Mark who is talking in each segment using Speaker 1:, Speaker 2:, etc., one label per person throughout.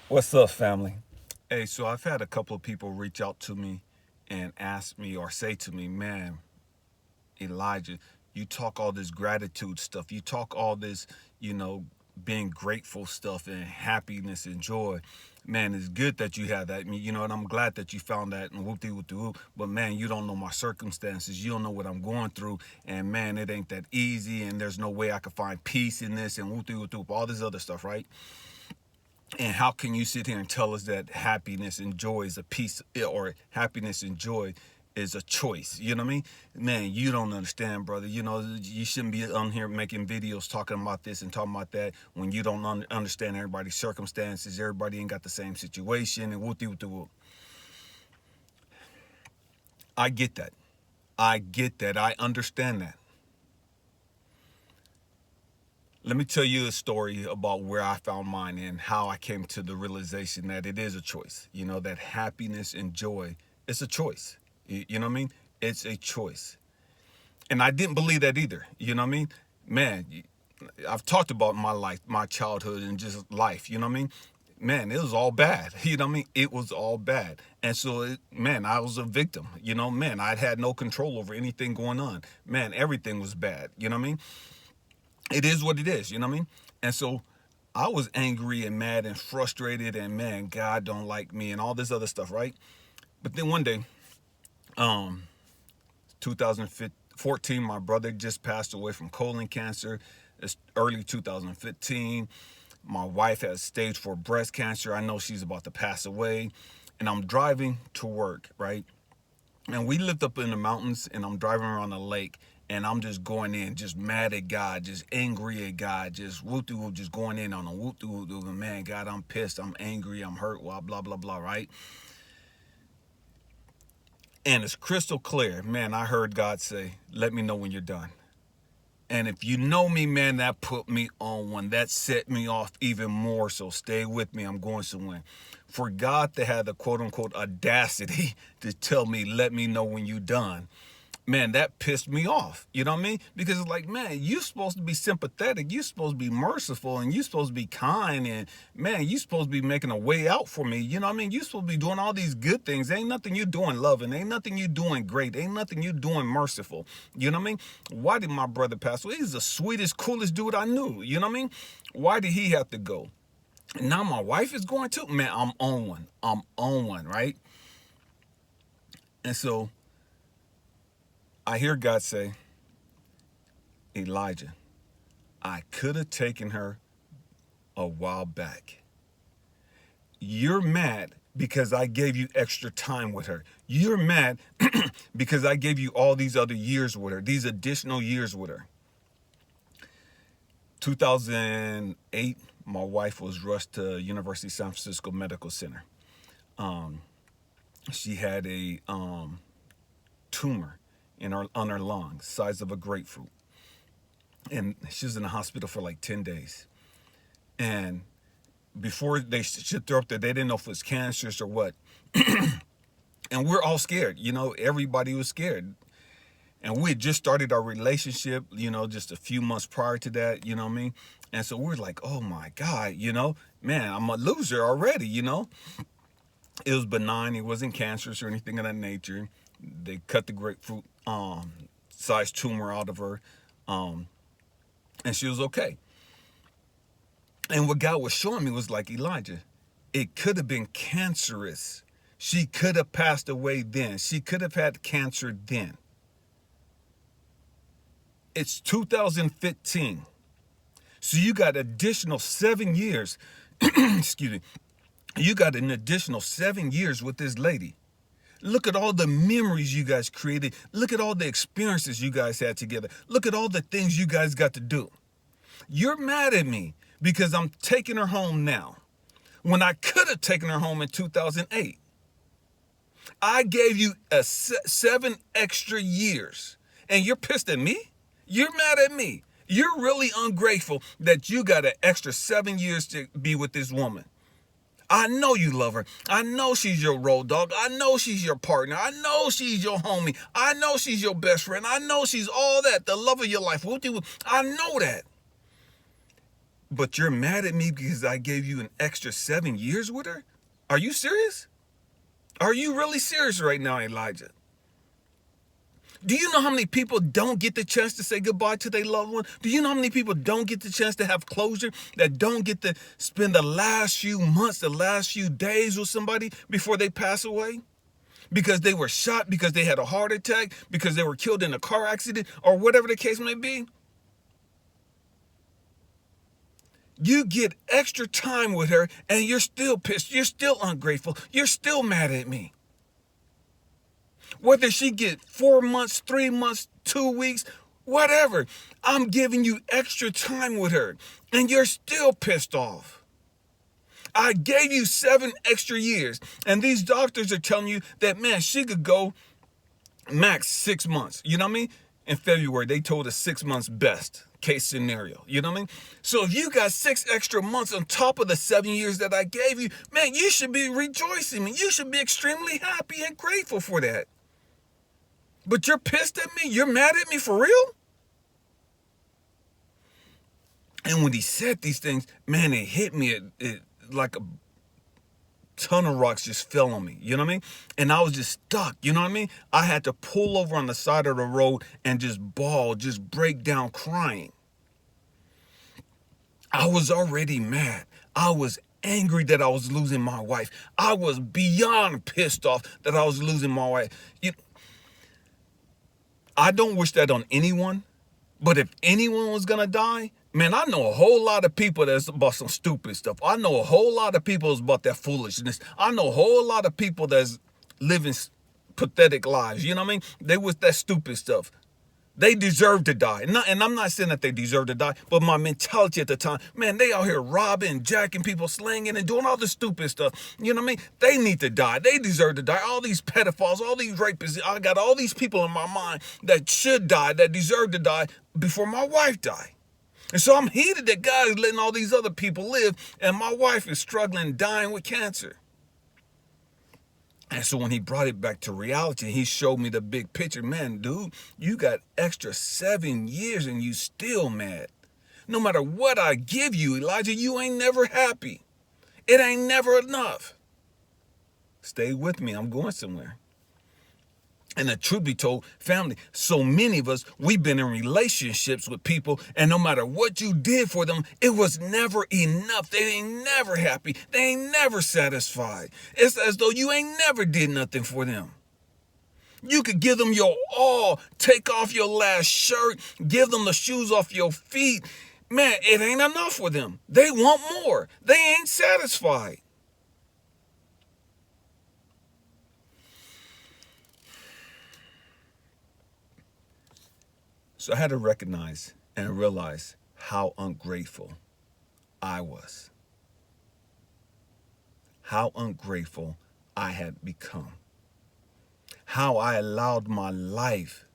Speaker 1: What's up, family? Hey, so I've had a couple of people reach out to me and ask me or say to me, man, Elijah, you talk all this gratitude stuff. You talk all this, you know, being grateful stuff and happiness and joy. Man, it's good that you have that. And I'm glad that you found that and whoop de whoop de whoop. But man, you don't know my circumstances. You don't know what I'm going through. And man, it ain't that easy. And there's no way I could find peace in this and whoop de whoop de whoop, all this other stuff, right? And how can you sit here and tell us that happiness and joy is a piece, or happiness and joy is a choice? You know what I mean? Man, you don't understand, brother. You shouldn't be on here making videos talking about this and talking about that when you don't understand everybody's circumstances. Everybody ain't got the same situation and whoop. I get that. I get that. I understand that. Let me tell you a story about where I found mine and how I came to the realization that it is a choice. That happiness and joy is a choice. You know what I mean? It's a choice. And I didn't believe that either. You know what I mean? Man, I've talked about my life, my childhood, and just life. You know what I mean? Man, it was all bad. You know what I mean? It was all bad. And so, man, I was a victim. Man, I had no control over anything going on. Man, everything was bad. You know what I mean? It is what it is, you know what I mean? And so I was angry and mad and frustrated and man, God don't like me and all this other stuff, right? But then one day, 2014, my brother just passed away from colon cancer. It's early 2015. My wife has stage 4 breast cancer. I know she's about to pass away. And I'm driving to work, right? And we lived up in the mountains and I'm driving around a lake and I'm just going in, just mad at God, just angry at God, just whoop-de-whoop, just going in on a whoop-de-whoop. Man, God, I'm pissed, I'm angry, I'm hurt, blah, right? And it's crystal clear. Man, I heard God say, let me know when you're done. And if you know me, man, that put me on one. That set me off even more. So stay with me. I'm going somewhere. For God to have the quote unquote audacity to tell me, let me know when you're done. Man, that pissed me off. You know what I mean? Because it's like, man, you're supposed to be sympathetic. You're supposed to be merciful and you're supposed to be kind. And man, you're supposed to be making a way out for me. You know what I mean? You're supposed to be doing all these good things. Ain't nothing you doing loving. Ain't nothing you doing great. Ain't nothing you doing merciful. You know what I mean? Why did my brother pass away? He's the sweetest, coolest dude I knew. You know what I mean? Why did he have to go? And now my wife is going too. Man, I'm on one. I'm on one, right? And so I hear God say, Elijah, I could have taken her a while back. You're mad because I gave you extra time with her. You're mad because I gave you all these other years with her, these additional years with her. 2008, my wife was rushed to University of San Francisco Medical Center. She had a tumor on her lung, size of a grapefruit. And she was in the hospital for like 10 days. And before they shipped her up there, they didn't know if it was cancerous or what. And we're all scared. Everybody was scared. And we had just started our relationship, just a few months prior to that, you know what I mean? And so we're like, oh my God, man, I'm a loser already, It was benign. It wasn't cancerous or anything of that nature. They cut the grapefruit size tumor out of her, and she was okay. And what God was showing me was like, Elijah, it could have been cancerous. She could have passed away then. She could have had cancer then. It's 2015. So you got additional 7 years. Excuse me. You got an additional 7 years with this lady. Look at all the memories you guys created. Look at all the experiences you guys had together. Look at all the things you guys got to do. You're mad at me because I'm taking her home now when I could have taken her home in 2008. I gave you 7 extra years and you're pissed at me? You're mad at me. You're really ungrateful that you got an extra 7 years to be with this woman. I know you love her. I know she's your road dog. I know she's your partner. I know she's your homie. I know she's your best friend. I know she's all that, the love of your life. I know that. But you're mad at me because I gave you an extra 7 years with her? Are you serious? Are you really serious right now, Elijah? Do you know how many people don't get the chance to say goodbye to their loved one? Do you know how many people don't get the chance to have closure, that don't get to spend the last few months, the last few days with somebody before they pass away? Because they were shot, because they had a heart attack, because they were killed in a car accident, or whatever the case may be? You get extra time with her and you're still pissed. You're still ungrateful. You're still mad at me. Whether she get 4 months, 3 months, 2 weeks, whatever, I'm giving you extra time with her and you're still pissed off. I gave you 7 extra years and these doctors are telling you that, man, she could go max 6 months. You know what I mean? In February, they told us 6 months best case scenario. You know what I mean? So if you got 6 extra months on top of the 7 years that I gave you, man, you should be rejoicing. You should be extremely happy and grateful for that. But you're pissed at me? You're mad at me for real? And when he said these things, man, it hit me it like a ton of rocks just fell on me, you know what I mean? And I was just stuck, you know what I mean? I had to pull over on the side of the road and just bawl, just break down crying. I was already mad. I was angry that I was losing my wife. I was beyond pissed off that I was losing my wife. I don't wish that on anyone, but if anyone was gonna die, man, I know a whole lot of people that's about some stupid stuff. I know a whole lot of people that's about that foolishness. I know a whole lot of people that's living pathetic lives. You know what I mean? They with that stupid stuff. They deserve to die. And I'm not saying that they deserve to die, but my mentality at the time, man, they out here robbing, jacking people, slanging, and doing all this stupid stuff. You know what I mean? They need to die. They deserve to die. All these pedophiles, all these rapists, I got all these people in my mind that should die, that deserve to die before my wife died. And so I'm heated that God is letting all these other people live, and my wife is struggling, dying with cancer. And so when he brought it back to reality, he showed me the big picture. Man, dude, you got extra 7 years and you still mad. No matter what I give you, Elijah, you ain't never happy. It ain't never enough. Stay with me. I'm going somewhere. And the truth be told, family, so many of us, we've been in relationships with people, and no matter what you did for them, it was never enough. They ain't never happy. They ain't never satisfied. It's as though you ain't never did nothing for them. You could give them your all, take off your last shirt, give them the shoes off your feet. Man, it ain't enough for them. They want more. They ain't satisfied. So I had to recognize and realize how ungrateful I was. How ungrateful I had become. How I allowed my life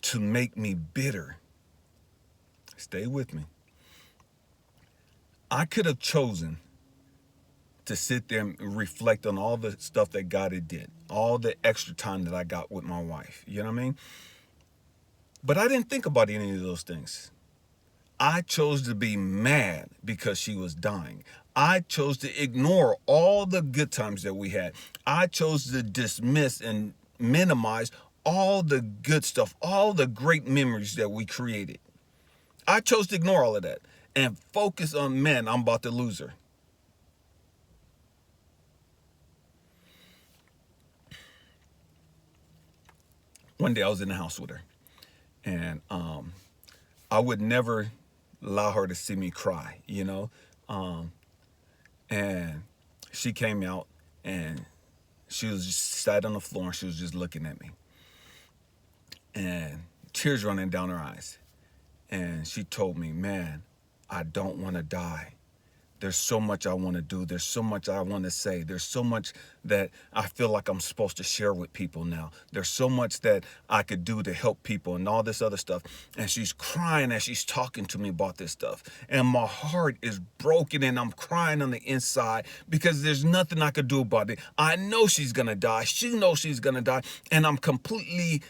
Speaker 1: to make me bitter. Stay with me. I could have chosen to sit there and reflect on all the stuff that God had did, all the extra time that I got with my wife, you know what I mean? But I didn't think about any of those things. I chose to be mad because she was dying. I chose to ignore all the good times that we had. I chose to dismiss and minimize all the good stuff, all the great memories that we created. I chose to ignore all of that and focus on, man, I'm about to lose her. One day I was in the house with her, and I would never allow her to see me cry, you know. And she came out, and she was just sat on the floor, and she was just looking at me, and tears running down her eyes. And she told me, man, I don't want to die. There's so much I want to do. There's so much I want to say. There's so much that I feel like I'm supposed to share with people now. There's so much that I could do to help people and all this other stuff. And she's crying as she's talking to me about this stuff. And my heart is broken and I'm crying on the inside because there's nothing I could do about it. I know she's going to die. She knows she's going to die. And I'm completely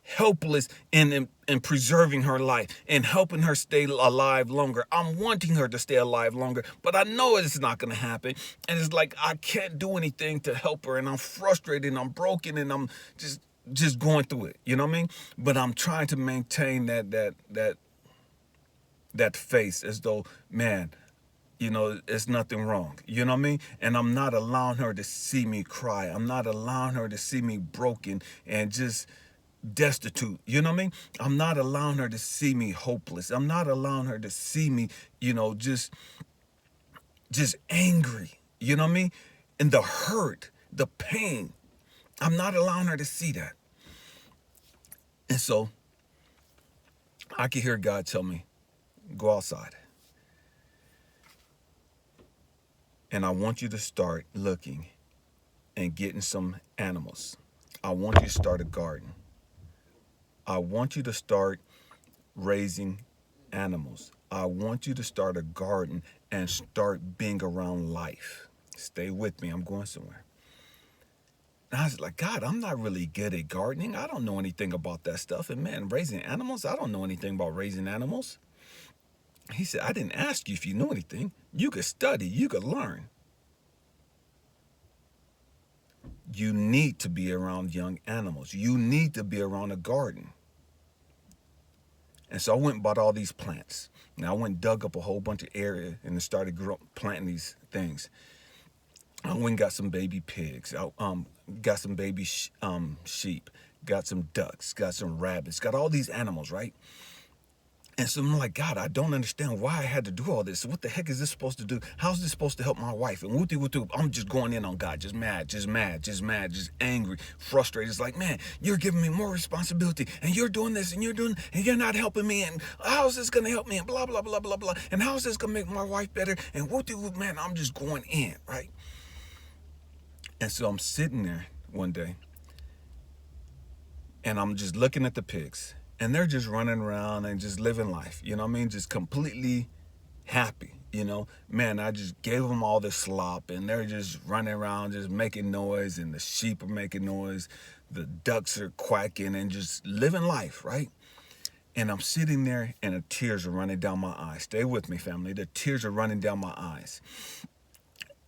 Speaker 1: helpless in preserving her life and helping her stay alive longer. I'm wanting her to stay alive longer, but I know it's not going to happen. And it's like I can't do anything to help her, and I'm frustrated and I'm broken and I'm just going through it. You know what I mean? But I'm trying to maintain that face as though, man, it's nothing wrong. You know what I mean? And I'm not allowing her to see me cry. I'm not allowing her to see me broken and just destitute. You know what I mean? I'm not allowing her to see me hopeless. I'm not allowing her to see me, just angry. You know what I mean? And the hurt, the pain. I'm not allowing her to see that. And so I can hear God tell me, go outside. And I want you to start looking and getting some animals. I want you to start a garden. I want you to start raising animals. I want you to start a garden and start being around life. Stay with me. I'm going somewhere. And I was like, God, I'm not really good at gardening. I don't know anything about that stuff. And man, raising animals, I don't know anything about raising animals. He said, I didn't ask you if you knew anything. You could study. You could learn. You need to be around young animals. You need to be around a garden. And so I went and bought all these plants. Now I went and dug up a whole bunch of area and started planting these things. I went and got some baby pigs. I got some baby sheep. Got some ducks. Got some rabbits. Got all these animals, right? And so I'm like, God, I don't understand why I had to do all this. What the heck is this supposed to do? How's this supposed to help my wife? And whoop-de-whoop-de, I'm just going in on God, just mad, just angry, frustrated. It's like, man, you're giving me more responsibility, and you're doing this, and you're not helping me, and how is this going to help me, and blah, blah, blah, blah, blah, and how is this going to make my wife better? And whoop-de-whoop, man, I'm just going in, right? And so I'm sitting there one day, and I'm just looking at the pigs. And they're just running around and just living life, you know what I mean? Just completely happy, Man, I just gave them all this slop, and they're just running around, just making noise, and the sheep are making noise. The ducks are quacking and just living life, right? And I'm sitting there, and the tears are running down my eyes. Stay with me, family. The tears are running down my eyes.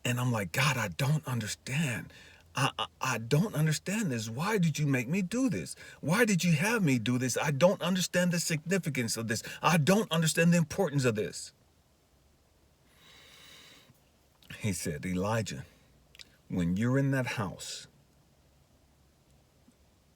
Speaker 1: And I'm like, God, I don't understand. I don't understand this. Why did you make me do this? Why did you have me do this? I don't understand the significance of this. I don't understand the importance of this. He said, Elijah, when you're in that house,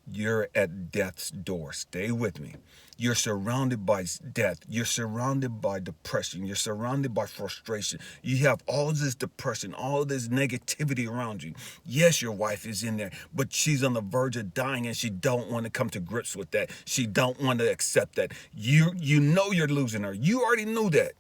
Speaker 1: you're at death's door. Stay with me. You're surrounded by death. You're surrounded by depression. You're surrounded by frustration. You have all this depression, all this negativity around you. Yes, your wife is in there, but she's on the verge of dying, and she don't want to come to grips with that. She don't want to accept that. You know you're losing her. You already knew that.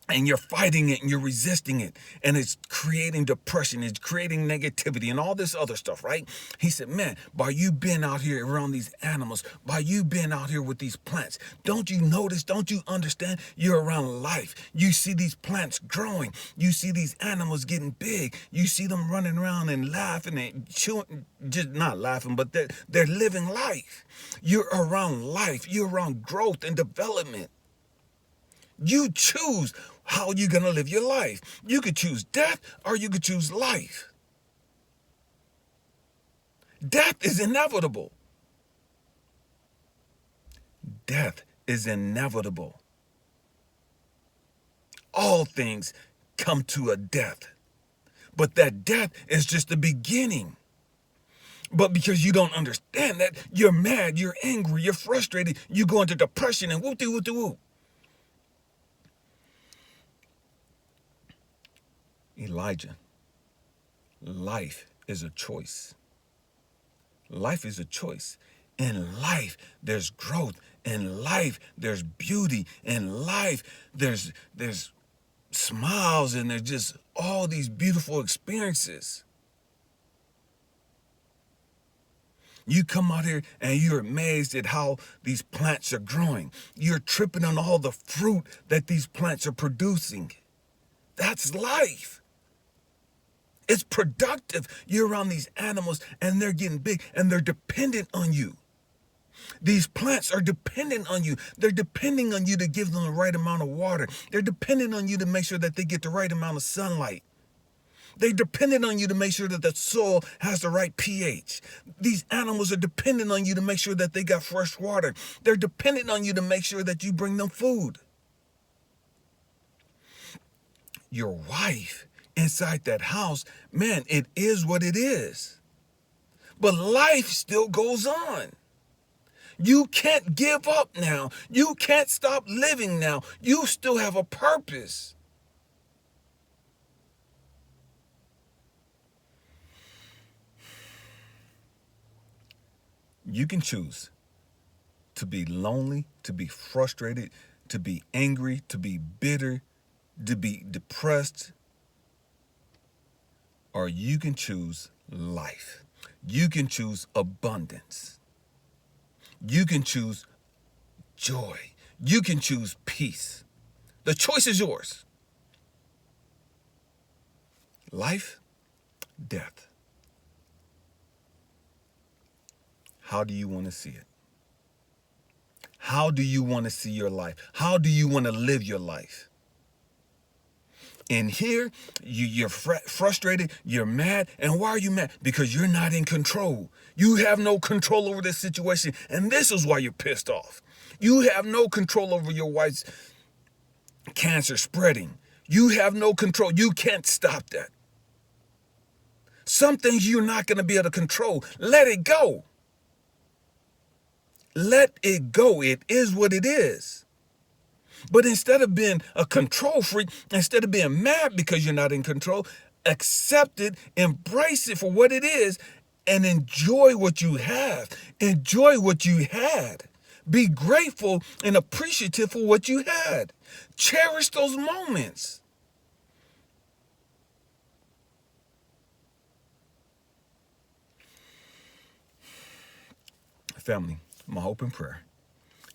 Speaker 1: And you're fighting it and you're resisting it. And it's creating depression. It's creating negativity and all this other stuff, right? He said, man, by you being out here around these animals, by you being out here with these plants, don't you notice, don't you understand? You're around life. You see these plants growing. You see these animals getting big. You see them running around and laughing and chewing, just not laughing, but they're living life. You're around life. You're around growth and development. You choose how you're going to live your life. You could choose death or you could choose life. Death is inevitable. Death is inevitable. All things come to a death. But that death is just the beginning. But because you don't understand that, you're mad, you're angry, you're frustrated, you go into depression and whoop-de-whoop-de-whoop. Elijah, life is a choice. Life is a choice. In life, there's growth. In life, there's beauty. In life, there's smiles, and there's just all these beautiful experiences. You come out here and you're amazed at how these plants are growing. You're tripping on all the fruit that these plants are producing. That's life. It's productive. You're around these animals and they're getting big and they're dependent on you. These plants are dependent on you. They're depending on you to give them the right amount of water. They're dependent on you to make sure that they get the right amount of sunlight. They're dependent on you to make sure that the soil has the right pH. These animals are dependent on you to make sure that they got fresh water. They're dependent on you to make sure that you bring them food. Your wife inside that house, man, it is what it is. But life still goes on. You can't give up now. You can't stop living now. You still have a purpose. You can choose to be lonely, to be frustrated, to be angry, to be bitter, to be depressed, or you can choose life. You can choose abundance. You can choose joy. You can choose peace. The choice is yours. Life, death. How do you want to see it? How do you want to see your life? How do you want to live your life? And here, you're frustrated, you're mad. And why are you mad? Because you're not in control. You have no control over this situation. And this is why you're pissed off. You have no control over your wife's cancer spreading. You have no control. You can't stop that. Some things you're not going to be able to control. Let it go. Let it go. It is what it is. But instead of being a control freak, instead of being mad because you're not in control, accept it, embrace it for what it is, and enjoy what you have. Enjoy what you had. Be grateful and appreciative for what you had. Cherish those moments. Family, my hope and prayer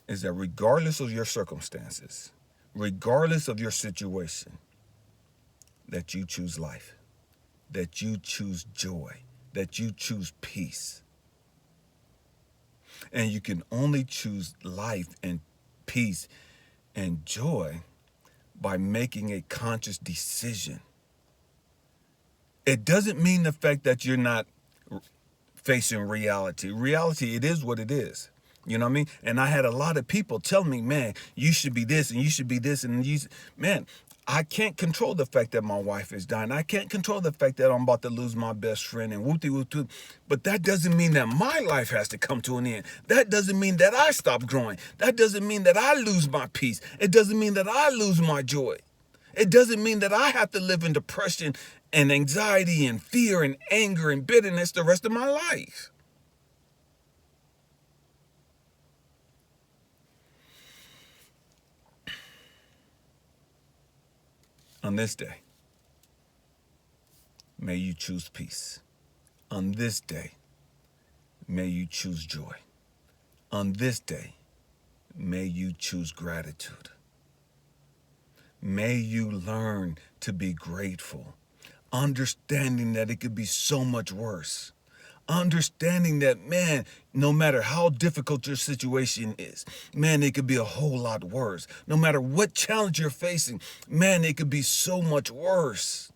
Speaker 1: is that regardless of your circumstances, regardless of your situation, that you choose life, that you choose joy, that you choose peace. And you can only choose life and peace and joy by making a conscious decision. It doesn't mean the fact that you're not facing reality. Reality, it is what it is. You know what I mean? And I had a lot of people tell me, man, you should be this and you should be this. And man, I can't control the fact that my wife is dying. I can't control the fact that I'm about to lose my best friend and whoop-de-whoop-de. But that doesn't mean that my life has to come to an end. That doesn't mean that I stop growing. That doesn't mean that I lose my peace. It doesn't mean that I lose my joy. It doesn't mean that I have to live in depression and anxiety and fear and anger and bitterness the rest of my life. On this day, may you choose peace. On this day, may you choose joy. On this day, may you choose gratitude. May you learn to be grateful, understanding that it could be so much worse. Understanding that, man, no matter how difficult your situation is, man, it could be a whole lot worse. No matter what challenge you're facing, man, it could be so much worse.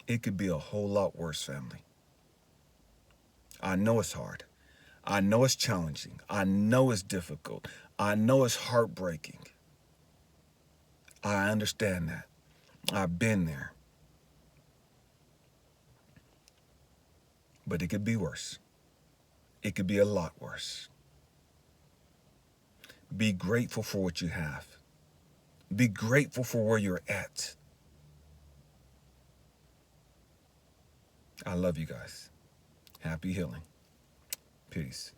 Speaker 1: It could be a whole lot worse, family. I know it's hard. I know it's challenging. I know it's difficult. I know it's heartbreaking. I understand that. I've been there. But it could be worse. It could be a lot worse. Be grateful for what you have. Be grateful for where you're at. I love you guys. Happy healing. Peace.